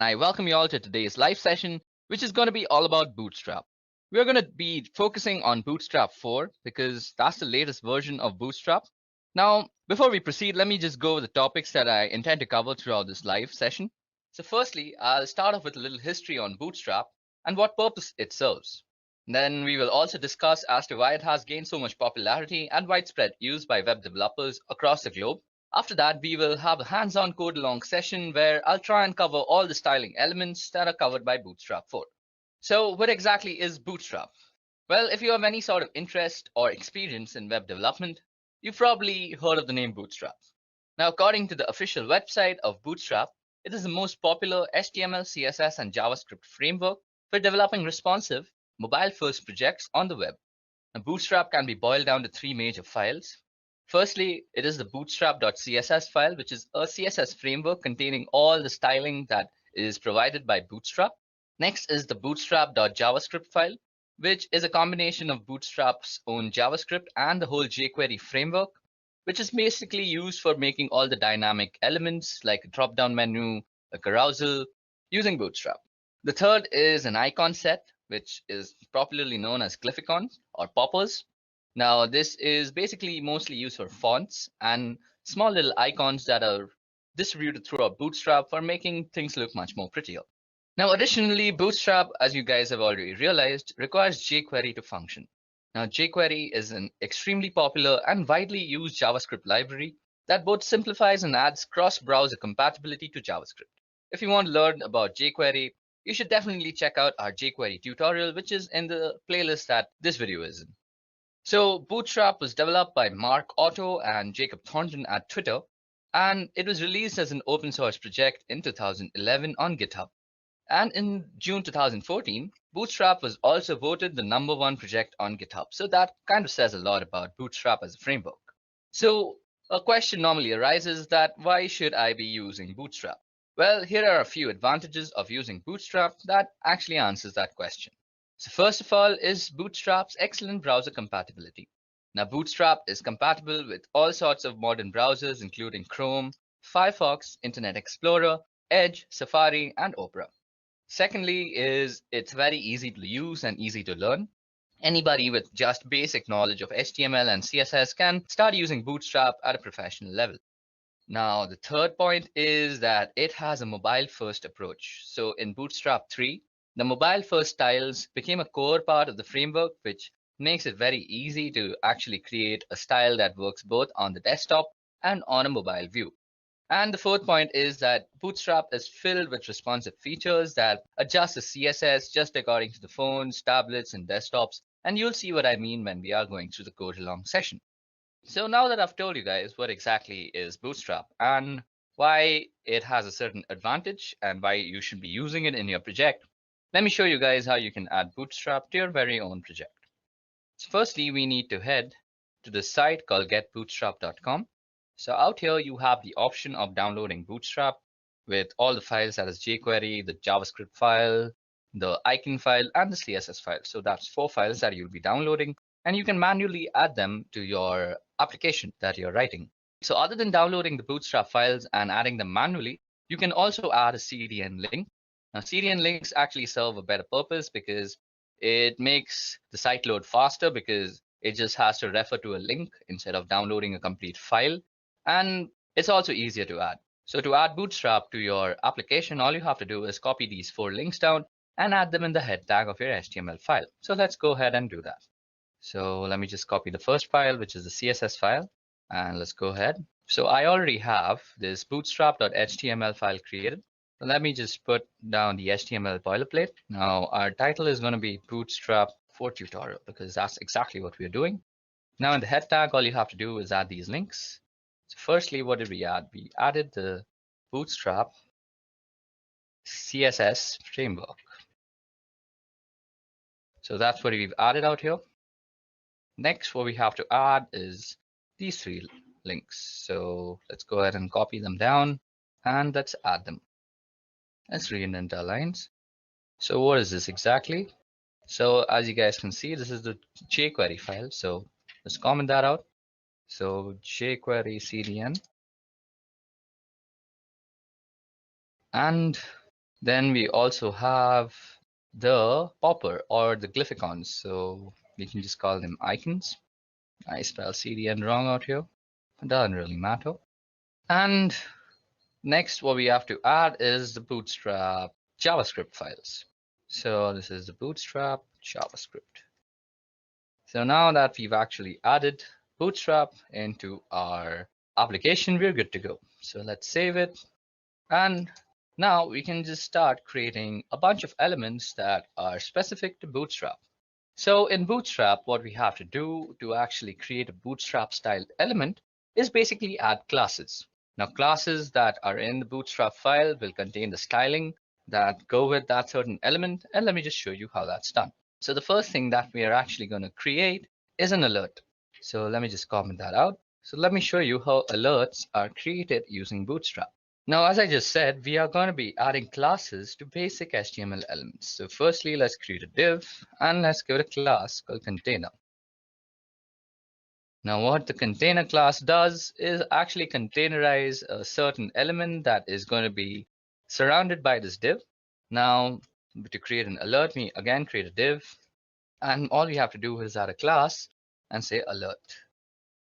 I welcome you all to today's live session, which is going to be all about Bootstrap. We're going to be focusing on Bootstrap 4 because that's the latest version of Bootstrap. Now, before we proceed, let me just go over the topics that I intend to cover throughout this live session. So firstly, I'll start off with a little history on Bootstrap and what purpose it serves. Then we will also discuss as to why it has gained so much popularity and widespread use by web developers across the globe. After that, we will have a hands-on code along session where I'll try and cover all the styling elements that are covered by Bootstrap 4. So what exactly is Bootstrap? Well, if you have any sort of interest or experience in web development, you've probably heard of the name Bootstrap. Now, according to the official website of Bootstrap, it is the most popular HTML, CSS, and JavaScript framework for developing responsive, mobile-first projects on the web. Now, Bootstrap can be boiled down to three major files. Firstly, it is the bootstrap.css file, which is a CSS framework containing all the styling that is provided by Bootstrap. Next is the bootstrap.javascript file, which is a combination of Bootstrap's own JavaScript and the whole jQuery framework, which is basically used for making all the dynamic elements like a drop-down menu, a carousel, using Bootstrap. The third is an icon set, which is popularly known as glyphicons or poppers. Now, this is basically mostly used for fonts and small little icons that are distributed throughout Bootstrap for making things look much more prettier. Now, additionally, Bootstrap, as you guys have already realized, requires jQuery to function. Now, jQuery is an extremely popular and widely used JavaScript library that both simplifies and adds cross-browser compatibility to JavaScript. If you want to learn about jQuery, you should definitely check out our jQuery tutorial, which is in the playlist that this video is in. So Bootstrap was developed by Mark Otto and Jacob Thornton at Twitter, and it was released as an open source project in 2011 on GitHub. And in June 2014, Bootstrap was also voted the #1 project on GitHub. So that kind of says a lot about Bootstrap as a framework. So a question normally arises that why should I be using Bootstrap? Well, here are a few advantages of using Bootstrap that actually answers that question. So first of all is Bootstrap's excellent browser compatibility. Now, Bootstrap is compatible with all sorts of modern browsers, including Chrome, Firefox, Internet Explorer, Edge, Safari, and Opera. Secondly is it's very easy to use and easy to learn. Anybody with just basic knowledge of HTML and CSS can start using Bootstrap at a professional level. Now, the third point is that it has a mobile-first approach. So in Bootstrap 3, the mobile-first styles became a core part of the framework, which makes it very easy to actually create a style that works both on the desktop and on a mobile view. And the fourth point is that Bootstrap is filled with responsive features that adjust the CSS just according to the phones, tablets, and desktops. And you'll see what I mean when we are going through the code along session. So now that I've told you guys what exactly is Bootstrap and why it has a certain advantage and why you should be using it in your project, let me show you guys how you can add Bootstrap to your very own project. So firstly, we need to head to the site called getbootstrap.com. So out here, you have the option of downloading Bootstrap with all the files, that is jQuery, the JavaScript file, the icon file, and the CSS file. So that's 4 files that you'll be downloading, and you can manually add them to your application that you're writing. So other than downloading the Bootstrap files and adding them manually, you can also add a CDN link. Now, CDN links actually serve a better purpose because it makes the site load faster because it just has to refer to a link instead of downloading a complete file. And it's also easier to add. So to add Bootstrap to your application, all you have to do is copy these 4 links down and add them in the head tag of your HTML file. So let's go ahead and do that. So let me just copy the first file, which is the CSS file, and let's go ahead. So I already have this bootstrap.html file created. So let me just put down the HTML boilerplate. Now our title is going to be Bootstrap 4 tutorial because that's exactly what we're doing. Now in the head tag, all you have to do is add these links. So firstly, what did we add? We added the Bootstrap CSS framework. So that's what we've added out here. Next, what we have to add is these 3 links. So let's go ahead and copy them down and let's add them. Let's reindent our lines. So what is this exactly? So as you guys can see, this is the jQuery file. So let's comment that out. So jQuery CDN. And Then we also have the popper or the glyphicons. So we can just call them icons. I spell CDN wrong out here. It doesn't really matter. And next, what we have to add is the Bootstrap JavaScript files. So this is the Bootstrap JavaScript. So now that we've actually added Bootstrap into our application, we're good to go. So let's save it. And now we can just start creating a bunch of elements that are specific to Bootstrap. So in Bootstrap, what we have to do to actually create a Bootstrap styled element is basically add classes. Now classes that are in the Bootstrap file will contain the styling that go with that certain element. And let me just show you how that's done. So the first thing that we are actually going to create is an alert. So let me just comment that out. So let me show you how alerts are created using Bootstrap. Now, as I just said, we are going to be adding classes to basic HTML elements. So firstly, let's create a div and let's give it a class called container. Now, what the container class does is actually containerize a certain element that is going to be surrounded by this div. Now, to create an alert, we again create a div, and all we have to do is add a class and say alert.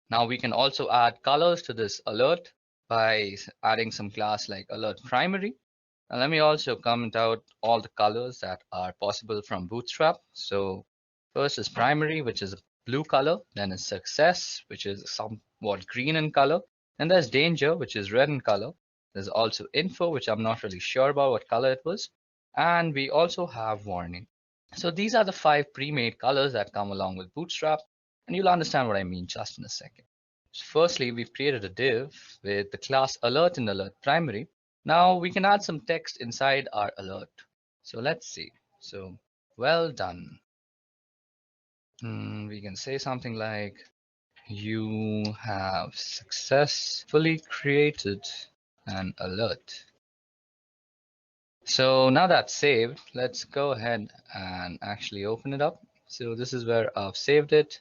Now we can also add colors to this alert by adding some class like alert primary. And let me also comment out all the colors that are possible from Bootstrap. So first is primary, which is a blue color. Then is success, which is somewhat green in color. And there's danger, which is red in color. There's also info, which I'm not really sure about what color it was. And we also have warning. So these are the 5 pre-made colors that come along with Bootstrap. And you'll understand what I mean just in a second. So firstly, we've created a div with the class alert and alert primary. Now we can add some text inside our alert. So let's see. So well done. We can say something like, you have successfully created an alert. So now that's saved, let's go ahead and actually open it up. So this is where I've saved it.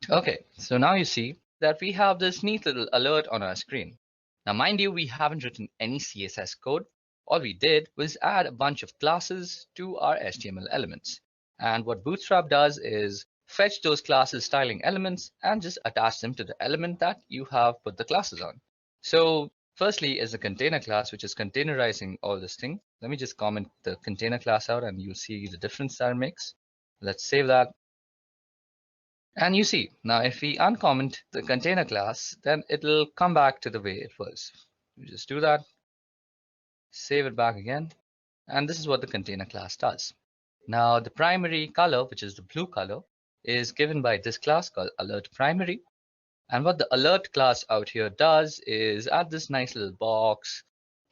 Okay, so now you see that we have this neat little alert on our screen. Now, mind you, we haven't written any CSS code. All we did was add a bunch of classes to our HTML elements. And what Bootstrap does is fetch those classes styling elements and just attach them to the element that you have put the classes on. So firstly is the container class, which is containerizing all this thing. Let me just comment the container class out and you'll see the difference that it makes. Let's save that. And you see, now if we uncomment the container class, then it'll come back to the way it was. You just do that, save it back again, and this is what the container class does. Now the primary color, which is the blue color, is given by this class called alert primary. And what the alert class out here does is add this nice little box,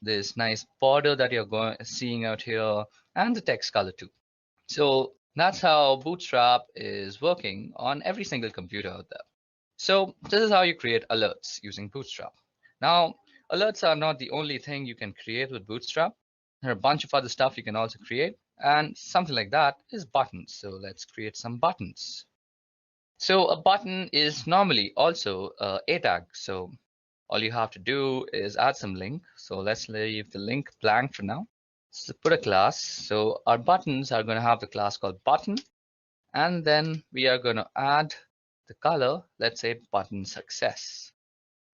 this nice border that you're seeing out here, and the text color too. So that's how Bootstrap is working on every single computer out there. So this is how you create alerts using Bootstrap. Now, alerts are not the only thing you can create with Bootstrap. There are a bunch of other stuff you can also create, and something like that is buttons. So let's create some buttons. So a button is normally also a tag. So all you have to do is add some link. So let's leave the link blank for now. So put a class. So our buttons are going to have the class called button. And then we are going to add the color, let's say button success.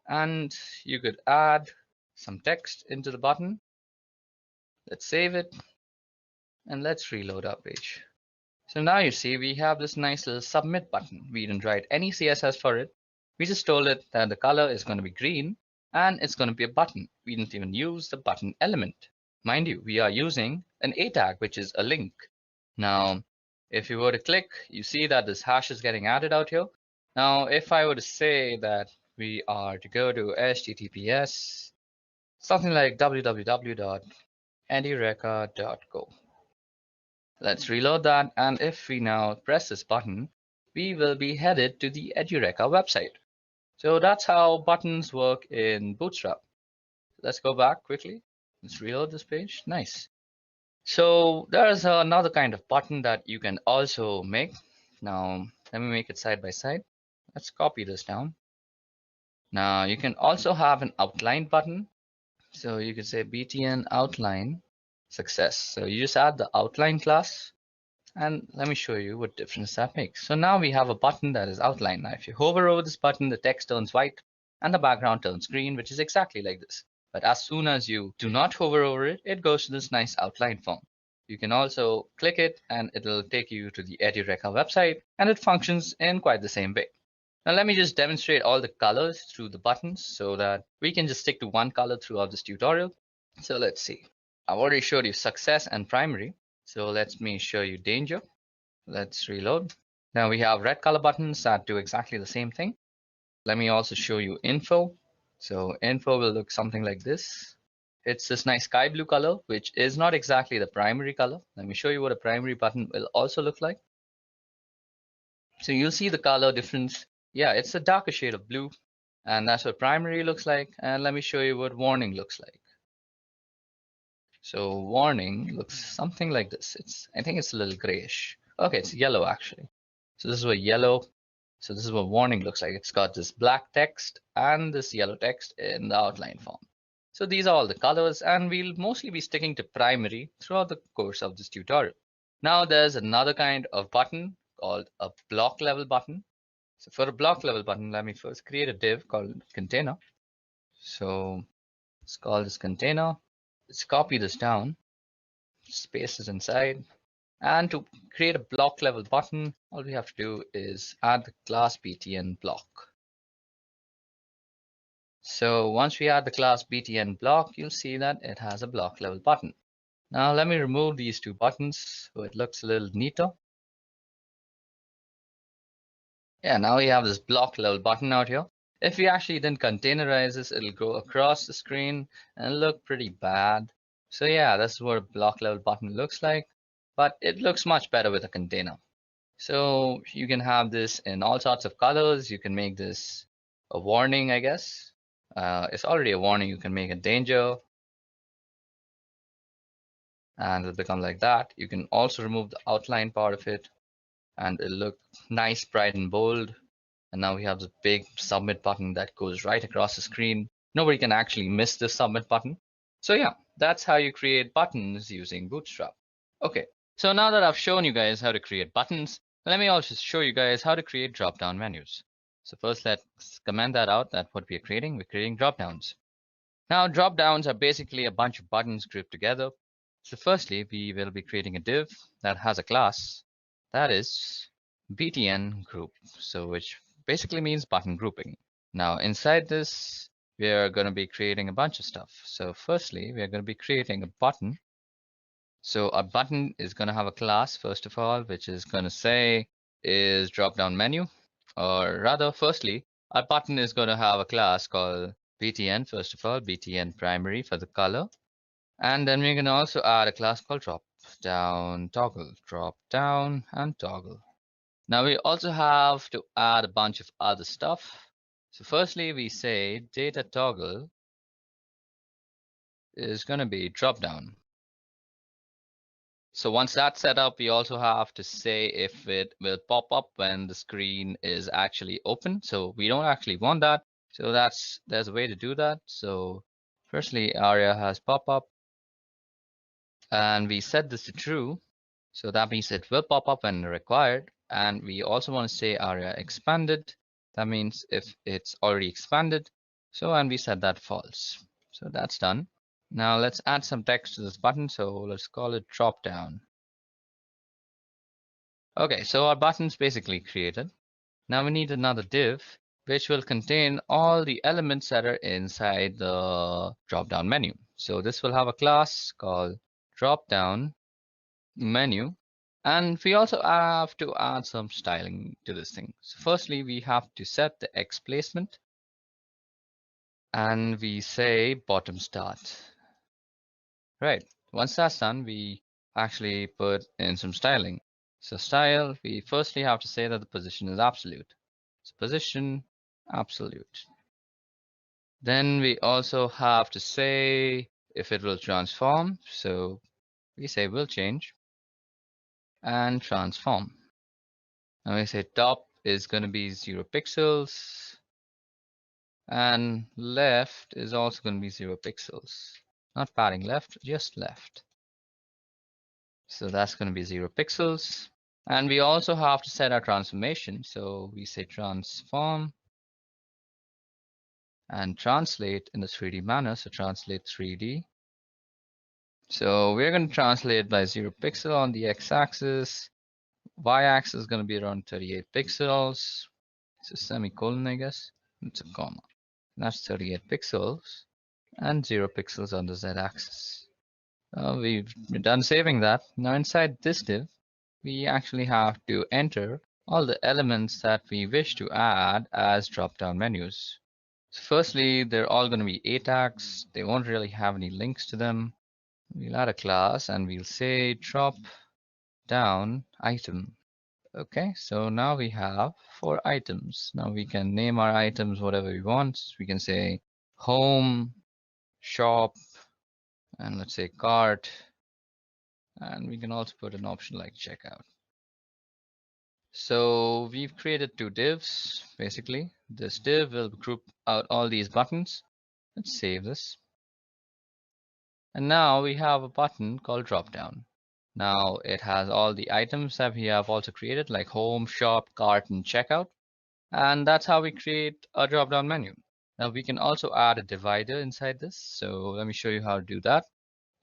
And you could add some text into the button. Let's save it. And let's reload our page. So now you see we have this nice little submit button. We didn't write any CSS for it. We just told it that the color is going to be green and it's going to be a button. We didn't even use the button element. Mind you, we are using an a tag, which is a link. Now, if you were to click, you see that this hash is getting added out here. Now, if I were to say that we are to go to HTTPS, something like www.edureka.co. Let's reload that, and if we now press this button, we will be headed to the Edureka website. So that's how buttons work in Bootstrap. Let's go back quickly. Let's reload this page. Nice. So there's another kind of button that you can also make. Now, let me make it side by side. Let's copy this down. Now, you can also have an outline button. So you can say btn outline success. So you just add the outline class, and let me show you what difference that makes. So now we have a button that is outlined. Now if you hover over this button, the text turns white and the background turns green, which is exactly like this. But as soon as you do not hover over it, it goes to this nice outline form. You can also click it and it'll take you to the Edureka website, and it functions in quite the same way. Now let me just demonstrate all the colors through the buttons so that we can just stick to one color throughout this tutorial. So let's see. I've already showed you success and primary. So let me show you danger. Let's reload. Now we have red color buttons that do exactly the same thing. Let me also show you info. So info will look something like this. It's this nice sky blue color, which is not exactly the primary color. Let me show you what a primary button will also look like. So you'll see the color difference. Yeah, it's a darker shade of blue, and that's what primary looks like. And let me show you what warning looks like. So warning looks something like this. I think it's a little grayish. Okay, it's yellow actually. So this is what yellow. So this is what warning looks like. It's got this black text and this yellow text in the outline form. So these are all the colors, and we'll mostly be sticking to primary throughout the course of this tutorial. Now there's another kind of button called a block level button. So for a block level button, let me first create a div called container. So let's call this container. Let's copy this down, paste it inside. And to create a block level button, all we have to do is add the class btn block. So once we add the class btn block, you'll see that it has a block level button. Now let me remove these two buttons so it looks a little neater. Yeah, now we have this block level button out here. If we actually then containerize this, it'll go across the screen and look pretty bad. So yeah, that's what a block level button looks like, but it looks much better with a container. So you can have this in all sorts of colors. You can make this a warning, I guess. It's already a warning. You can make a danger, and it'll become like that. You can also remove the outline part of it, and it'll look nice, bright, and bold. And now we have this big submit button that goes right across the screen. Nobody can actually miss this submit button. So yeah, that's how you create buttons using Bootstrap. Okay, so now that I've shown you guys how to create buttons, let me also show you guys how to create drop-down menus. So first, let's comment that out, that what we're creating drop-downs. Now, drop-downs are basically a bunch of buttons grouped together. So firstly, we will be creating a div that has a class that is btn group, so which basically means button grouping. Now, inside this, we are going to be creating a bunch of stuff. So firstly, we are going to be creating a button. So a button is going to have a class, first of all, which is going to say is drop-down menu, or rather, firstly, our button is going to have a class called btn, first of all, btn primary for the color. And then we're going to also add a class called drop down toggle, drop down and toggle. Now we also have to add a bunch of other stuff. So firstly, we say data toggle is going to be drop down. So once that's set up, we also have to say if it will pop up when the screen is actually open. So we don't actually want that. So there's a way to do that. So firstly, aria has pop up, and we set this to true. So that means it will pop up when required. And we also want to say aria expanded. That means if it's already expanded. So, and we set that false. So that's done. Now let's add some text to this button. So let's call it drop down. Okay, so our button's basically created. Now we need another div, which will contain all the elements that are inside the drop-down menu. So this will have a class called drop-down menu. And we also have to add some styling to this thing. So firstly, we have to set the X placement. And we say bottom start. Right, once that's done, we actually put in some styling. So style, we firstly have to say that the position is absolute. So position absolute. Then we also have to say if it will transform. So we say will change and transform. And we say top is going to be 0 pixels. And left is also going to be 0 pixels. Not padding left, just left. So that's going to be 0 pixels. And we also have to set our transformation. So we say transform and translate in the 3D manner. So translate 3D. So we're going to translate by 0 pixel on the x-axis. Y-axis is going to be around 38 pixels. It's a semicolon, I guess. It's a comma. That's 38 pixels and 0 pixels on the z-axis. We've done saving that. Now inside this div, we actually have to enter all the elements that we wish to add as drop-down menus. So firstly, they're all going to be A tags. They won't really have any links to them. We'll add a class and we'll say drop down item. Okay, so now we have 4 items. Now we can name our items whatever we want. We can say home, shop, and let's say cart. And we can also put an option like checkout. So we've created 2 divs, basically. This div will group out all these buttons. Let's save this. And now we have a button called dropdown. Now it has all the items that we have also created, like home, shop, cart, and checkout. And that's how we create a drop-down menu. Now we can also add a divider inside this. So let me show you how to do that.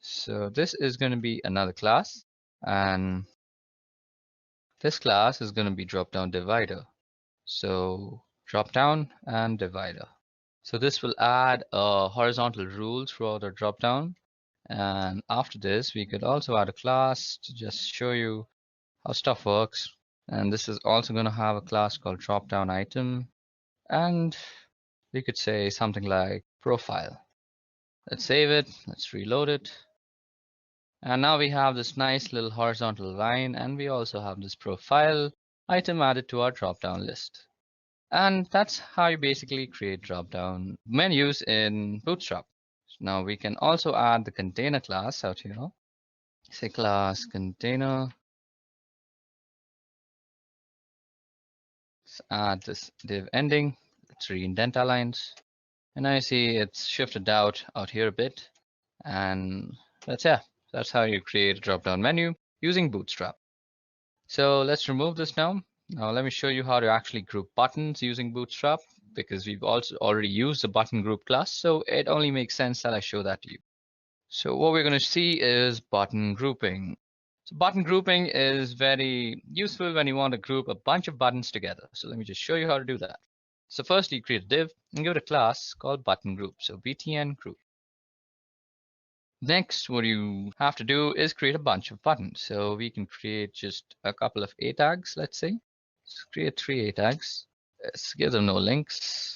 So this is going to be another class, and this class is going to be drop-down divider. So drop-down and divider. So this will add a horizontal rule throughout our drop-down. And after this, we could also add a class to just show you how stuff works. And this is also going to have a class called drop-down item. And we could say something like profile. Let's save it. Let's reload it. And now we have this nice little horizontal line, and we also have this profile item added to our drop-down list. And that's how you basically create drop-down menus in Bootstrap. Now we can also add the container class out here. Say class container. Let's add this div ending. Let's re-indent our lines. And now you see it's shifted out here a bit. And that's how you create a drop-down menu using Bootstrap. So let's remove this now. Now let me show you how to actually group buttons using Bootstrap, because we've also already used the button group class. So it only makes sense that I show that to you. So what we're going to see is button grouping. So button grouping is very useful when you want to group a bunch of buttons together. So let me just show you how to do that. So first you create a div and give it a class called button group. So btn group. Next, what you have to do is create a bunch of buttons. So we can create just a couple of A tags, let's say. Let's create 3 A tags. Let's give them no links.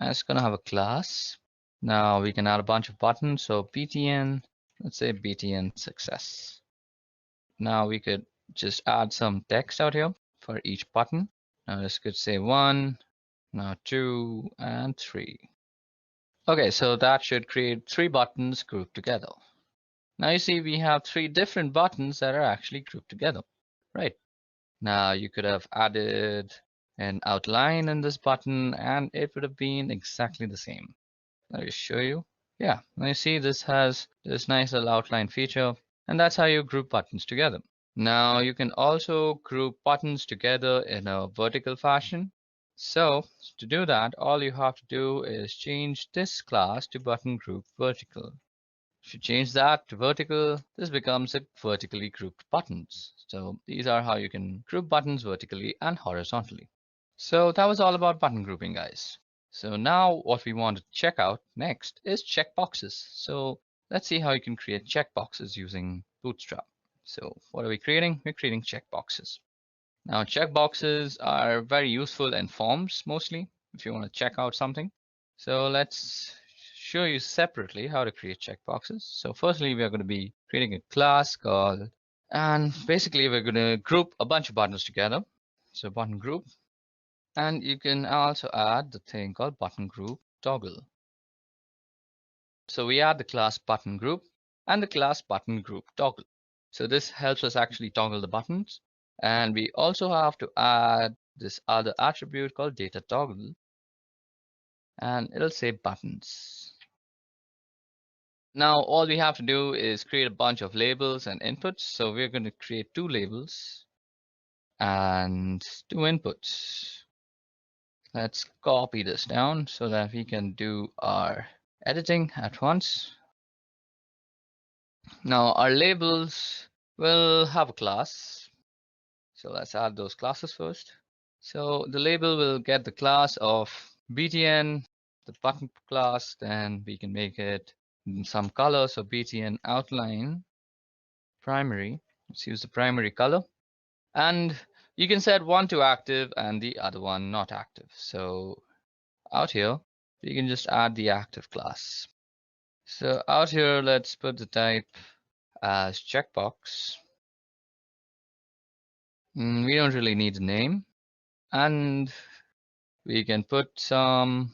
And it's going to have a class. Now we can add a bunch of buttons. So btn, let's say btn success. Now we could just add some text out here for each button. Now this could say 1, now 2, and 3. Okay, so that should create 3 buttons grouped together. Now you see we have 3 different buttons that are actually grouped together, right? Now you could have added an outline in this button and it would have been exactly the same. Let me show you. Yeah, now you see this has this nice little outline feature, and that's how you group buttons together. Now you can also group buttons together in a vertical fashion. So to do that, all you have to do is change this class to button group vertical. If you change that to vertical, this becomes a vertically grouped buttons. So these are how you can group buttons vertically and horizontally. So that was all about button grouping, guys. So now what we want to check out next is checkboxes. So let's see how you can create checkboxes using Bootstrap. So what are we creating? We're creating checkboxes. Now checkboxes are very useful in forms mostly if you want to check out something. So let's show you separately how to create checkboxes. So firstly, we are going to be creating a class called, and basically we're going to group a bunch of buttons together. So button group, and you can also add the thing called button group toggle. So we add the class button group and the class button group toggle. So this helps us actually toggle the buttons. And we also have to add this other attribute called data toggle. and it'll say buttons. Now all we have to do is create a bunch of labels and inputs. So we're going to create 2 labels and 2 inputs. Let's copy this down so that we can do our editing at once. Now our labels will have a class. So let's add those classes first. So the label will get the class of btn, the button class, then we can make it some color. So btn outline primary. Let's use the primary color. And you can set one to active and the other one not active. So out here, you can just add the active class. So out here, let's put the type as checkbox. We don't really need a name. And we can put something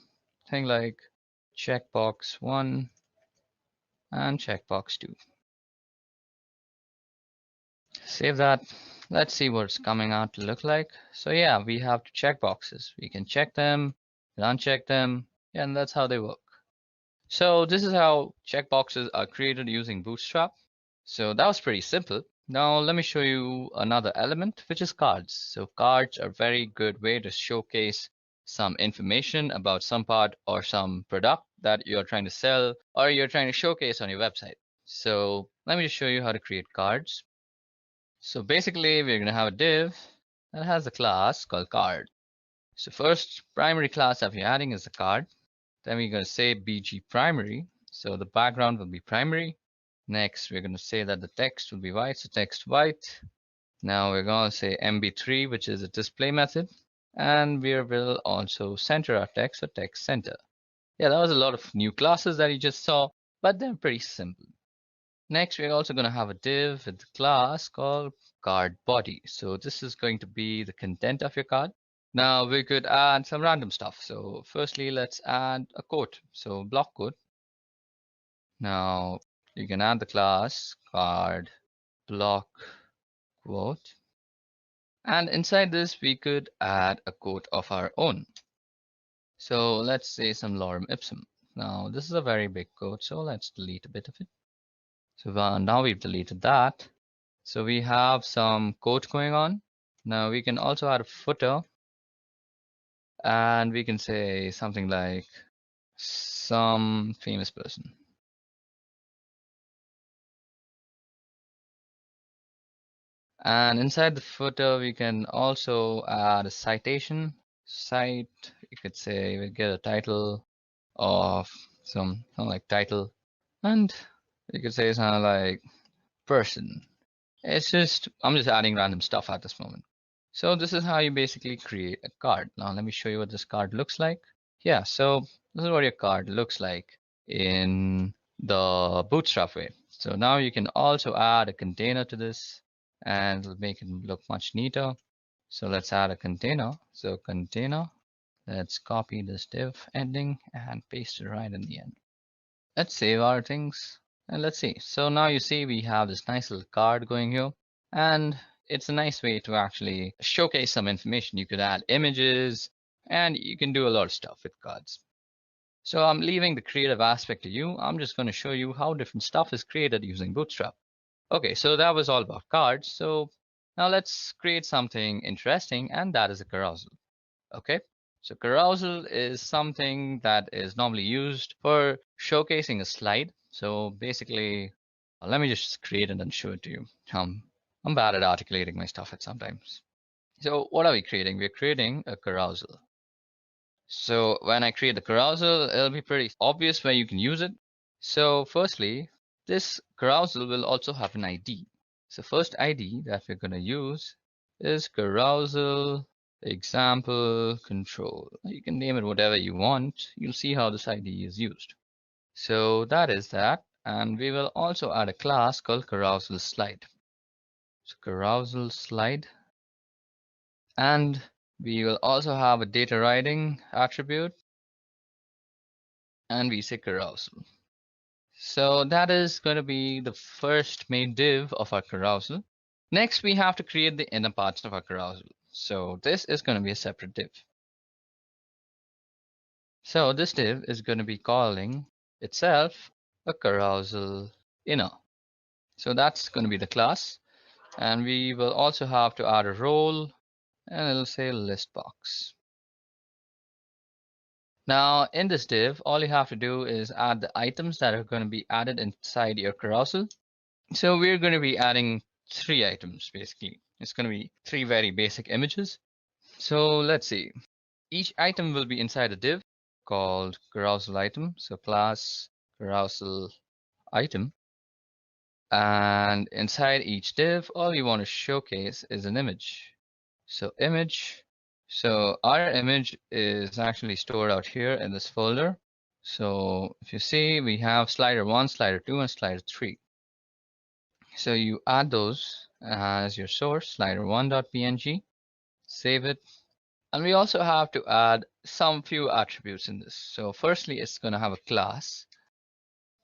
like checkbox 1 and checkbox 2. Save that. Let's see what it's coming out to look like. So yeah, we have 2 checkboxes. We can check them, uncheck them, and that's how they work. So this is how checkboxes are created using Bootstrap. So that was pretty simple. Now let me show you another element, which is cards. So cards are a very good way to showcase some information about some part or some product that you're trying to sell or you're trying to showcase on your website. So let me just show you how to create cards. So basically we're going to have a div that has a class called card. So first primary class that we're adding is the card. Then we're going to say bg primary. So the background will be primary. Next, we're going to say that the text will be white. So text white. Now we're going to say mb3, which is a display method. And we will also center our text, so text center. Yeah, that was a lot of new classes that you just saw, but they're pretty simple. Next, we're also going to have a div with the class called card body. So this is going to be the content of your card. Now we could add some random stuff. So firstly, let's add a quote. So block quote. Now you can add the class card block quote. And inside this, we could add a quote of our own. So let's say some lorem ipsum. Now this is a very big quote, so let's delete a bit of it. So now we've deleted that. So we have some quote going on. Now we can also add a footer. And we can say something like some famous person. And inside the footer, we can also add a citation. Cite, you could say we get a title of something like title. And you could say something like person. It's just, I'm just adding random stuff at this moment. So this is how you basically create a card. Now let me show you what this card looks like. Yeah, so this is what your card looks like in the Bootstrap way. So now you can also add a container to this and it'll make it look much neater. So let's add a container. So container, let's copy this div ending and paste it right in the end. Let's save our things and let's see. So now you see we have this nice little card going here and it's a nice way to actually showcase some information. You could add images and you can do a lot of stuff with cards. So I'm leaving the creative aspect to you. I'm just going to show you how different stuff is created using Bootstrap. Okay, so that was all about cards. So now let's create something interesting, and that is a carousel. Okay, so carousel is something that is normally used for showcasing a slide. So basically, let me just create it and show it to you. I'm bad at articulating my stuff at sometimes. So what are we creating? We're creating a carousel. So when I create the carousel, it'll be pretty obvious where you can use it. So firstly, this carousel will also have an ID. So first ID that we're going to use is carousel example control. You can name it whatever you want. You'll see how this ID is used. So that is that. And we will also add a class called carousel slide. So carousel slide. And we will also have a data writing attribute. And we say carousel. So that is going to be the first main div of our carousel. Next, we have to create the inner parts of our carousel. So this is going to be a separate div. So this div is going to be calling itself a carousel inner. So that's going to be the class. And we will also have to add a role, and it'll say list box. Now in this div, all you have to do is add the items that are going to be added inside your carousel. So we're going to be adding 3 items basically. It's going to be 3 very basic images. So let's see. Each item will be inside a div called carousel item. So class carousel item. And inside each div, all you want to showcase is an image. So image. So our image is actually stored out here in this folder. So if you see, we have slider 1, slider 2, and slider 3. So you add those as your source, slider1.png, save it. And we also have to add some few attributes in this. So firstly, it's going to have a class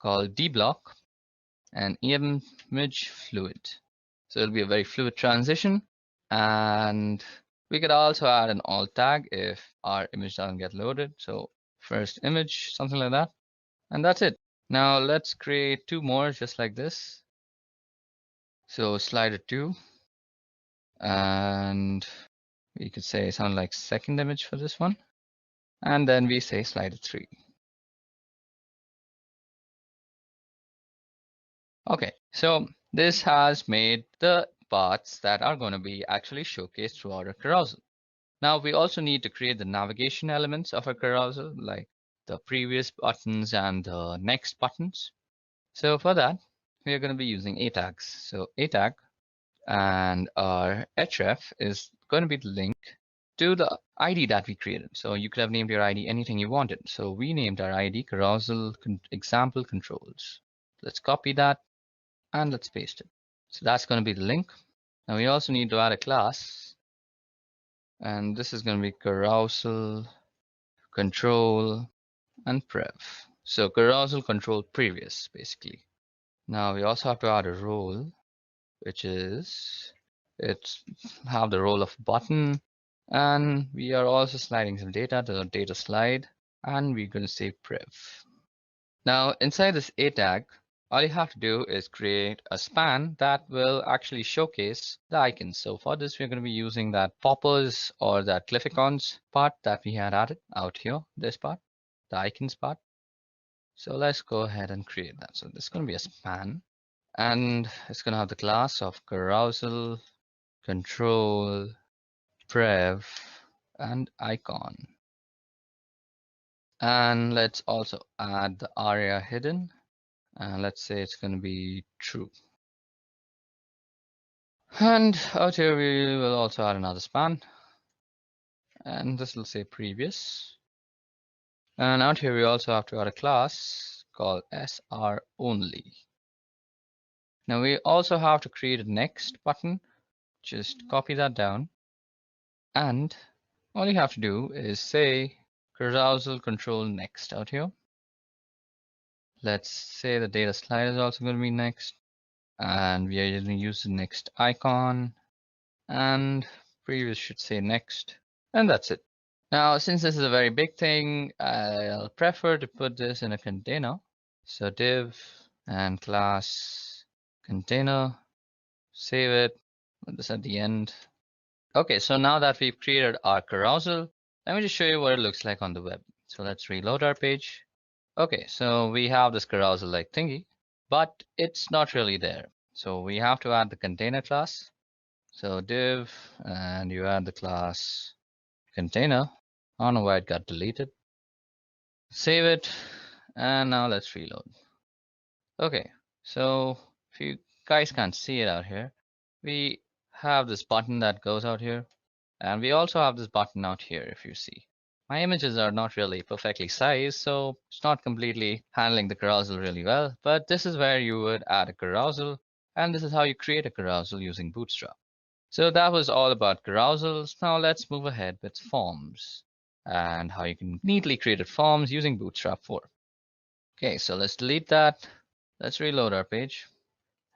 called dblock and image fluid. So it'll be a very fluid transition. And we could also add an alt tag if our image doesn't get loaded. So first image, something like that. And that's it. Now let's create 2 more just like this. So slider 2. And we could say something like second image for this one. And then we say slider 3. Okay, so this has made the parts that are going to be actually showcased throughout our carousel. Now we also need to create the navigation elements of our carousel, like the previous buttons and the next buttons. So for that, we are going to be using a tags. So a tag and our href is going to be the link to the ID that we created. So you could have named your ID anything you wanted. So we named our ID carousel example controls. Let's copy that and let's paste it. So that's going to be the link. Now we also need to add a class, and this is going to be carousel control and prev. So carousel control previous basically. Now we also have to add a role, which is it's have the role of button, and we are also sliding some data to the data slide, and we're going to say prev. Now inside this a tag, all you have to do is create a span that will actually showcase the icons. So for this, we're going to be using that poppers or that glyphicons part that we had added out here, this part, the icons part. So let's go ahead and create that. So this is going to be a span, and it's going to have the class of carousel, control, prev, and icon. And let's also add the aria hidden. And let's say it's going to be true. And out here we will also add another span, and this will say previous. And out here we also have to add a class called sr only. Now we also have to create a next button. Just copy that down, and all you have to do is say carousel control next out here. Let's say the data slide is also going to be next, and we are going to use the next icon, and previous should say next, and that's it. Now, since this is a very big thing, I'll prefer to put this in a container. So div and class container, save it, put this at the end. Okay, so now that we've created our carousel, let me just show you what it looks like on the web. So let's reload our page. Okay, so we have this carousel like thingy, but it's not really there. So we have to add the container class. So div, and you add the class container. I don't know why it got deleted. Save it, and now let's reload. Okay, so if you guys can't see it out here, we have this button that goes out here, and we also have this button out here if you see. My images are not really perfectly sized, so it's not completely handling the carousel really well, but this is where you would add a carousel, and this is how you create a carousel using Bootstrap. So that was all about carousels. Now let's move ahead with forms and how you can neatly create forms using Bootstrap 4. Okay, so let's delete that. Let's reload our page,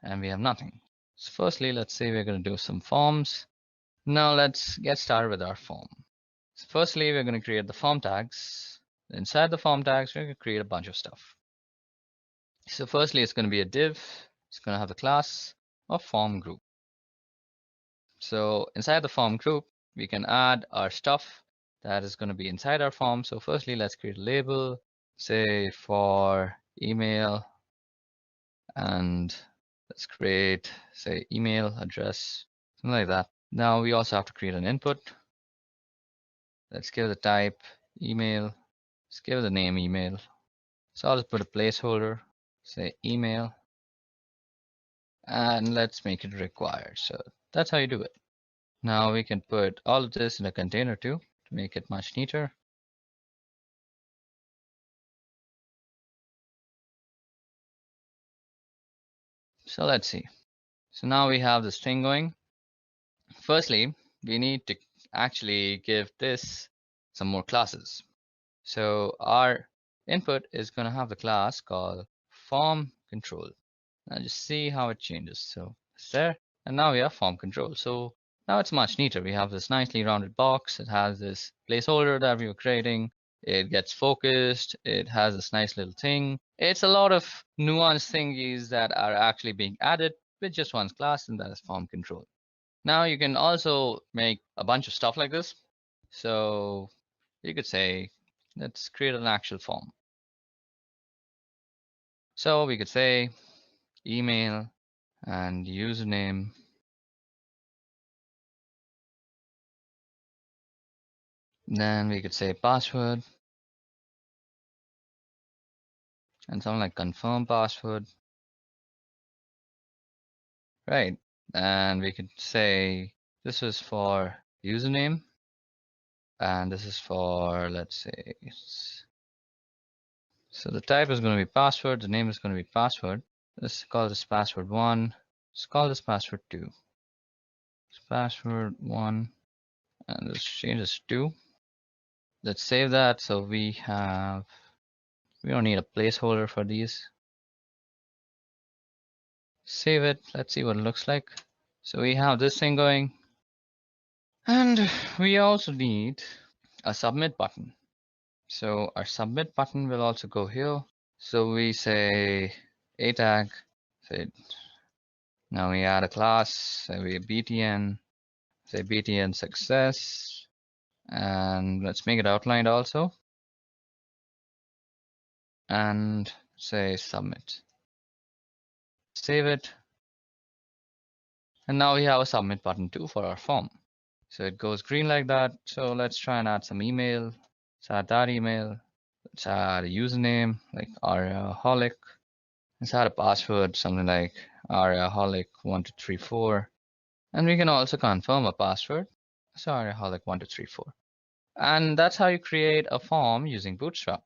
and we have nothing. So firstly, let's say we're going to do some forms. Now let's get started with our form. So firstly, we're going to create the form tags. Inside the form tags, we're going to create a bunch of stuff. So firstly, it's going to be a div. It's going to have the class of form group. So inside the form group, we can add our stuff that is going to be inside our form. So firstly, let's create a label, say for email, and let's create, say, email address, something like that. Now we also have to create an input. Let's give the type email. Let's give the name email. So I'll just put a placeholder, say email, and let's make it required. So that's how you do it. Now we can put all of this in a container too to make it much neater. So let's see. So now we have this thing going. Firstly, we need to actually give this some more classes. So our input is going to have the class called form control. Now just see how it changes. So it's there, and now we have form control. So now it's much neater. We have this nicely rounded box. It has this placeholder that we were creating. It gets focused. It has this nice little thing. It's a lot of nuanced thingies that are actually being added with just one class, and that is form control. Now you can also make a bunch of stuff like this. So you could say, let's create an actual form. So we could say email and username. Then we could say password and something like confirm password. Right. And we could say this is for username and this is for, let's say, so the type is going to be password. The name is going to be password. Let's call this password 1. Let's call this password 2. It's password 1 and let's change this to 2. Let's save that. So we don't need a placeholder for these. Save it. Let's see what it looks like. So we have this thing going. And we also need a submit button. So our submit button will also go here. So we say a tag. Say now we add a class. Say we btn. Say btn success. And let's make it outlined also. And say submit. Save it. And now we have a submit button too for our form. So it goes green like that. So let's try and add some email. Let's add that email. Let's add a username like Ariaholic. Let's add a password, something like Ariaholic1234. And we can also confirm a password. So Ariaholic1234. And that's how you create a form using Bootstrap.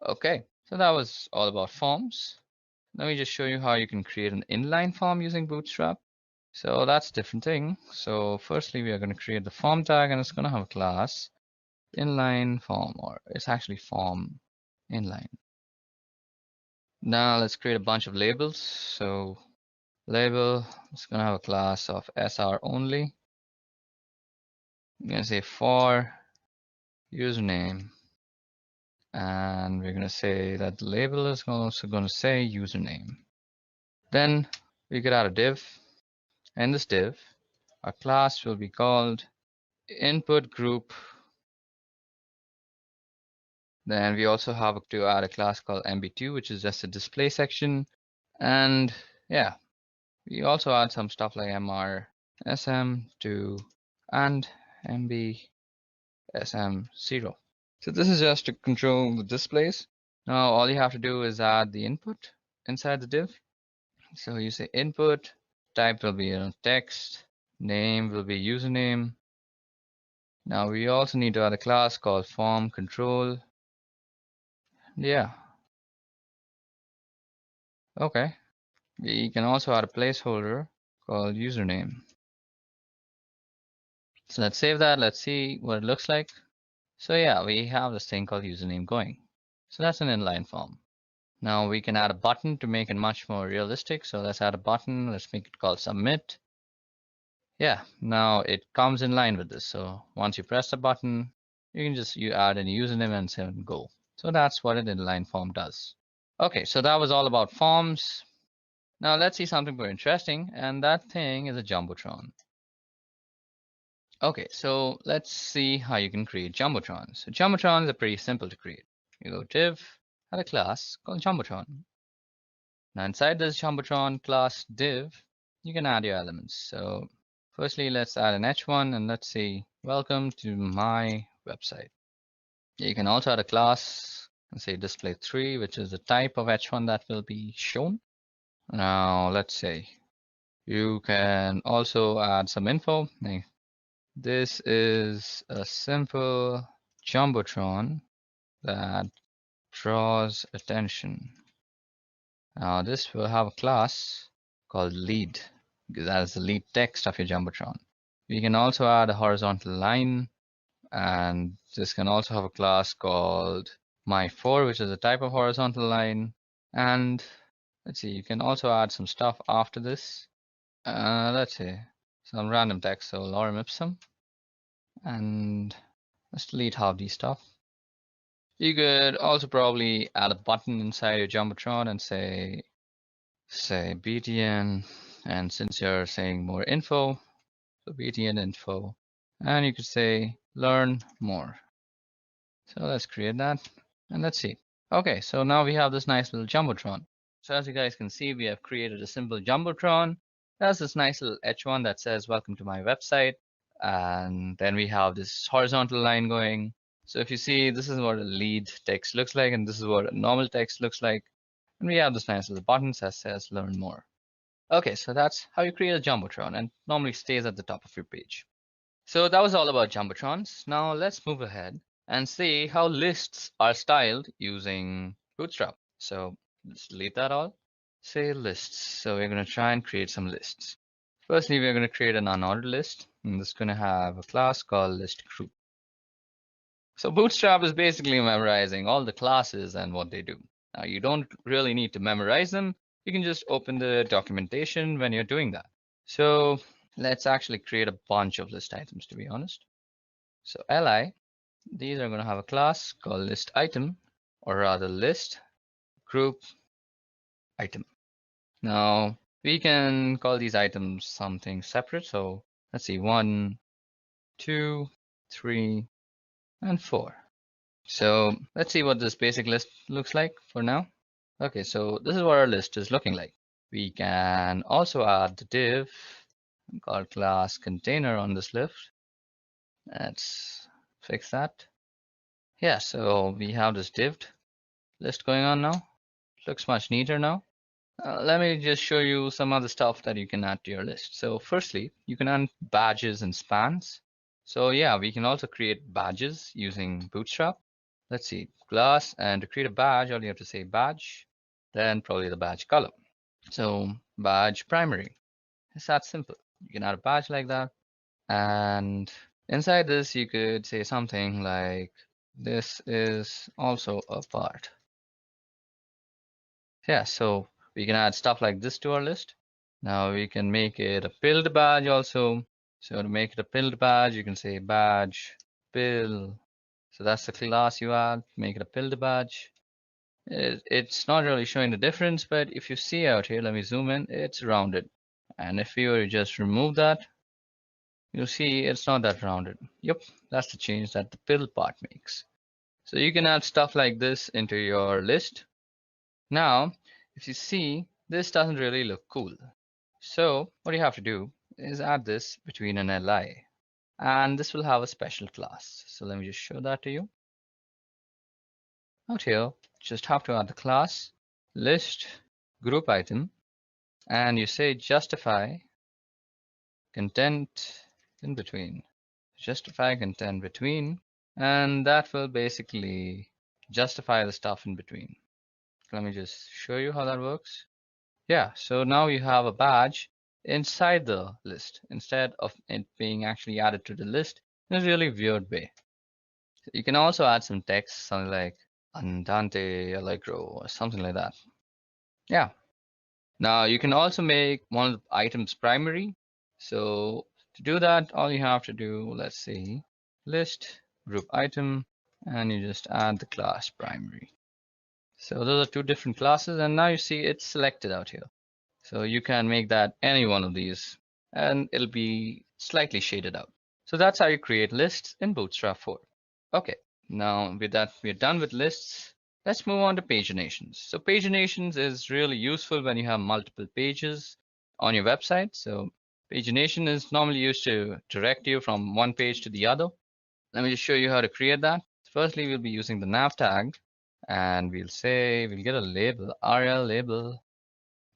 Okay, so that was all about forms. Let me just show you how you can create an inline form using Bootstrap. So that's a different thing. So firstly, we are going to create the form tag and it's going to have a class inline form, or it's actually form inline. Now let's create a bunch of labels. So label is going to have a class of SR only. I'm going to say for username. And we're going to say that the label is also going to say username. Then we could add a div. In this div, our class will be called input group. Then we also have to add a class called mb2, which is just a display section. And yeah, we also add some stuff like mr sm2 and mb sm0. So this is just to control the displays. Now all you have to do is add the input inside the div. So you say input, type will be text, name will be username. Now we also need to add a class called form control. Yeah. Okay. We can also add a placeholder called username. So let's save that. Let's see what it looks like. So yeah, we have this thing called username going. So that's an inline form. Now we can add a button to make it much more realistic. So let's add a button. Let's make it called submit. Yeah, now it comes in line with this. So once you press the button, you can just add any username and say go. So that's what an inline form does. Okay, so that was all about forms. Now let's see something more interesting, and that thing is a Jumbotron. Okay, so let's see how you can create Jumbotrons. So Jumbotrons are pretty simple to create. You go div, add a class called Jumbotron. Now inside this Jumbotron class div, you can add your elements. So firstly, let's add an h1 and let's say, welcome to my website. You can also add a class and say display3, which is the type of h1 that will be shown. Now let's say you can also add some info. This is a simple Jumbotron that draws attention. Now this will have a class called lead, because that is the lead text of your Jumbotron. We can also add a horizontal line, and this can also have a class called my4, which is a type of horizontal line. And let's see, you can also add some stuff after this. Let's see, some random text, so lorem ipsum. And let's delete half these stuff. You could also probably add a button inside your Jumbotron and say btn, and since you're saying more info, so btn info, and you could say learn more. So let's create that and let's see. Okay, so now we have this nice little Jumbotron. So as you guys can see, we have created a simple Jumbotron. There's this nice little h1 that says welcome to my website. And then we have this horizontal line going. So if you see, this is what a lead text looks like, and this is what a normal text looks like. And we have this nice little button that says learn more. Okay, so that's how you create a Jumbotron, and normally stays at the top of your page. So that was all about Jumbotrons. Now let's move ahead and see how lists are styled using Bootstrap. So let's delete that all. Say lists. So we're going to try and create some lists. Firstly, we're going to create an unordered list, and this is going to have a class called list group. So Bootstrap is basically memorizing all the classes and what they do. Now you don't really need to memorize them. You can just open the documentation when you're doing that. So let's actually create a bunch of list items, to be honest. So li, these are going to have a class called list item, or rather list group item. Now we can call these items something separate. So let's see, 1, 2, 3, and 4. So let's see what this basic list looks like for now. Okay, so this is what our list is looking like. We can also add the div called class container on this list. Let's fix that. Yeah, so we have this div list going on now. Looks much neater now. Let me just show you some other stuff that you can add to your list. So firstly, you can add badges and spans. So yeah, we can also create badges using Bootstrap. Let's see, class, and to create a badge, all you have to say badge, then probably the badge color. So badge primary, it's that simple. You can add a badge like that. And inside this, you could say something like, this is also a part. Yeah, so we can add stuff like this to our list. Now we can make it a build badge also. So to make it a build badge, you can say badge build. So that's the class you add, make it a build badge. It's not really showing the difference, but if you see out here, let me zoom in, it's rounded. And if you were to just remove that, you'll see it's not that rounded. Yep, that's the change that the build part makes. So you can add stuff like this into your list. Now, if you see, this doesn't really look cool. So what you have to do is add this between an li, and this will have a special class. So let me just show that to you. Out here, just have to add the class list group item, and you say justify content in between. Justify content between, and that will basically justify the stuff in between. Let me just show you how that works. Yeah, so now you have a badge inside the list instead of it being actually added to the list in a really weird way. You can also add some text, something like Andante Allegro or something like that. Yeah. Now you can also make one of the items primary. So to do that, all you have to do, let's see, list group item, and you just add the class primary. So those are two different classes, and now you see it's selected out here. So you can make that any one of these, and it'll be slightly shaded out. So that's how you create lists in Bootstrap 4. Okay, now with that, we're done with lists. Let's move on to paginations. So paginations is really useful when you have multiple pages on your website. So pagination is normally used to direct you from one page to the other. Let me just show you how to create that. Firstly, we'll be using the nav tag, and we'll get a label, rl label,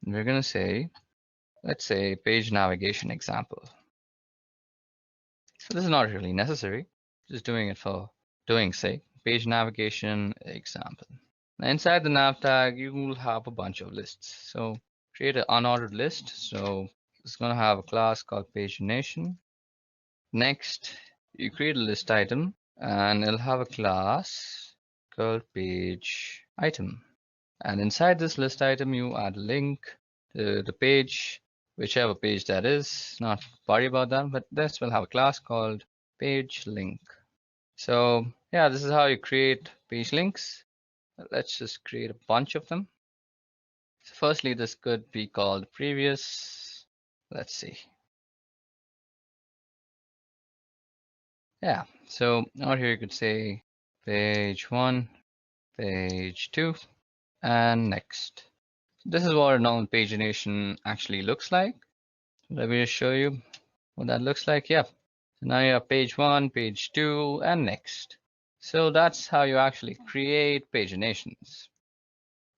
and we're going to say, let's say page navigation example. So this is not really necessary, just doing it for doing sake. Page navigation example. Now inside the nav tag, you will have a bunch of lists. So create an unordered list. So it's going to have a class called pagination. Next, you create a list item, and it'll have a class called page item. And inside this list item, you add a link to the page, whichever page that is. Not worry about that, but this will have a class called page link. So yeah, this is how you create page links. Let's just create a bunch of them. So firstly, this could be called previous. Let's see. Yeah, so out here you could say page 1, page 2, and next. This is what a normal pagination actually looks like. Let me just show you what that looks like. Yeah. So now you have page 1, page 2, and next. So that's how you actually create paginations.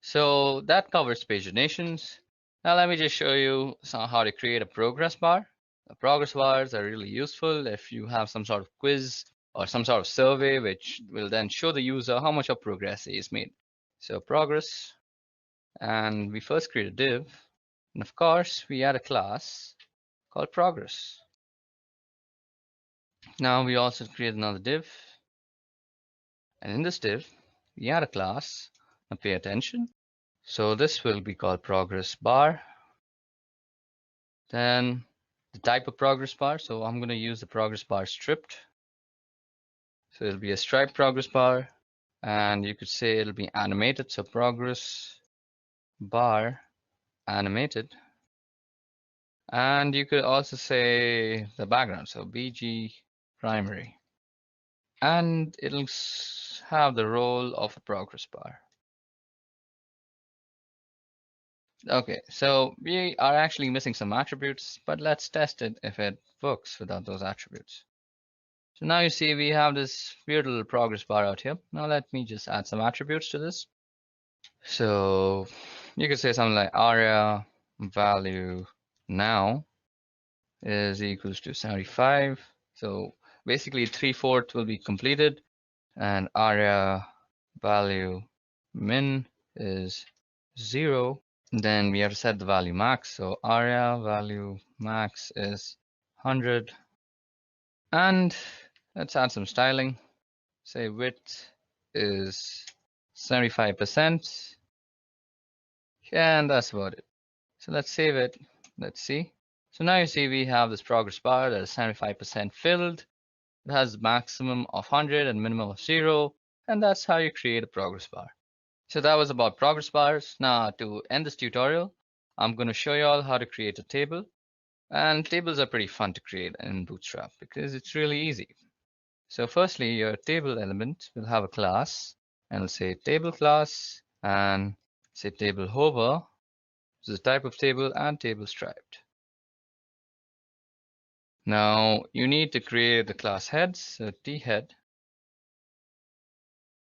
So that covers paginations. Now let me just show you how to create a progress bar. The progress bars are really useful if you have some sort of quiz or some sort of survey, which will then show the user how much of progress is made. So progress, and we first create a div, and of course we add a class called progress. Now we also create another div, and in this div we add a class. Now pay attention. So this will be called progress bar. Then the type of progress bar. So I'm going to use the progress bar stripped. So it'll be a striped progress bar, and you could say it'll be animated. So progress bar animated. And you could also say the background. So BG primary. And it'll have the role of a progress bar. Okay, so we are actually missing some attributes, but let's test it if it works without those attributes. So now you see we have this weird little progress bar out here. Now let me just add some attributes to this. So you could say something like aria value now is equals to 75. So basically 3/4 will be completed, and aria value min is 0. Then we have to set the value max. So aria value max is 100. And let's add some styling. Say width is 75%. And that's about it. So let's save it. Let's see. So now you see we have this progress bar that is 75% filled. It has maximum of 100 and minimum of 0. And that's how you create a progress bar. So that was about progress bars. Now to end this tutorial, I'm going to show you all how to create a table. And tables are pretty fun to create in Bootstrap because it's really easy. So firstly, your table element will have a class, and it'll say table class, and say table hover, which is a type of table, and table striped. Now you need to create the class heads, so thead.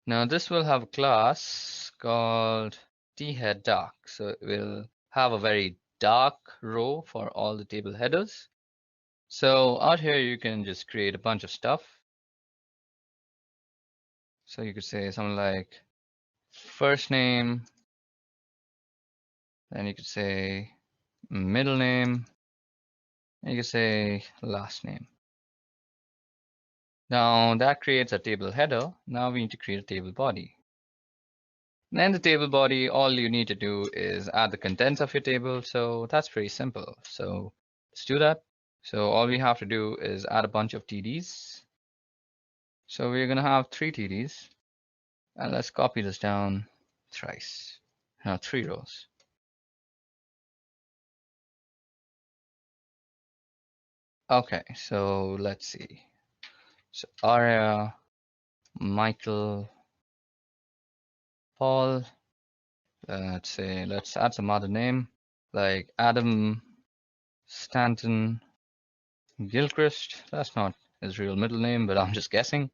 Now this will have a class called thead dark. So it will have a very dark row for all the table headers. So out here you can just create a bunch of stuff. So you could say something like first name, then you could say middle name, and you could say last name. Now that creates a table header. Now we need to create a table body. And then the table body, all you need to do is add the contents of your table. So that's pretty simple. So let's do that. So all we have to do is add a bunch of TDs. So we're going to have 3 TDs. And let's copy this down thrice. Now 3 rows. Okay, so let's see. So Arya, Michael, Paul. Let's add some other name like Adam Stanton Gilchrist. That's not his real middle name, but I'm just guessing.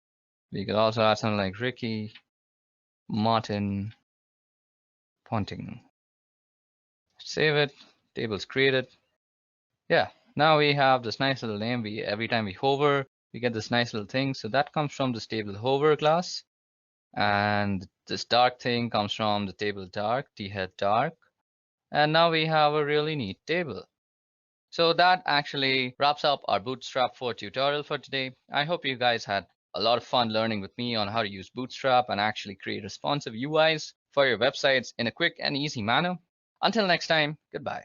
We could also add something like Ricky Martin Ponting. Save it. Table's created. Yeah, now we have this nice little name. Every time we hover, we get this nice little thing. So that comes from this table hover class. And this dark thing comes from the table dark, thead dark. And now we have a really neat table. So that actually wraps up our Bootstrap 4 tutorial for today. I hope you guys had a lot of fun learning with me on how to use Bootstrap and actually create responsive UIs for your websites in a quick and easy manner. Until next time, goodbye.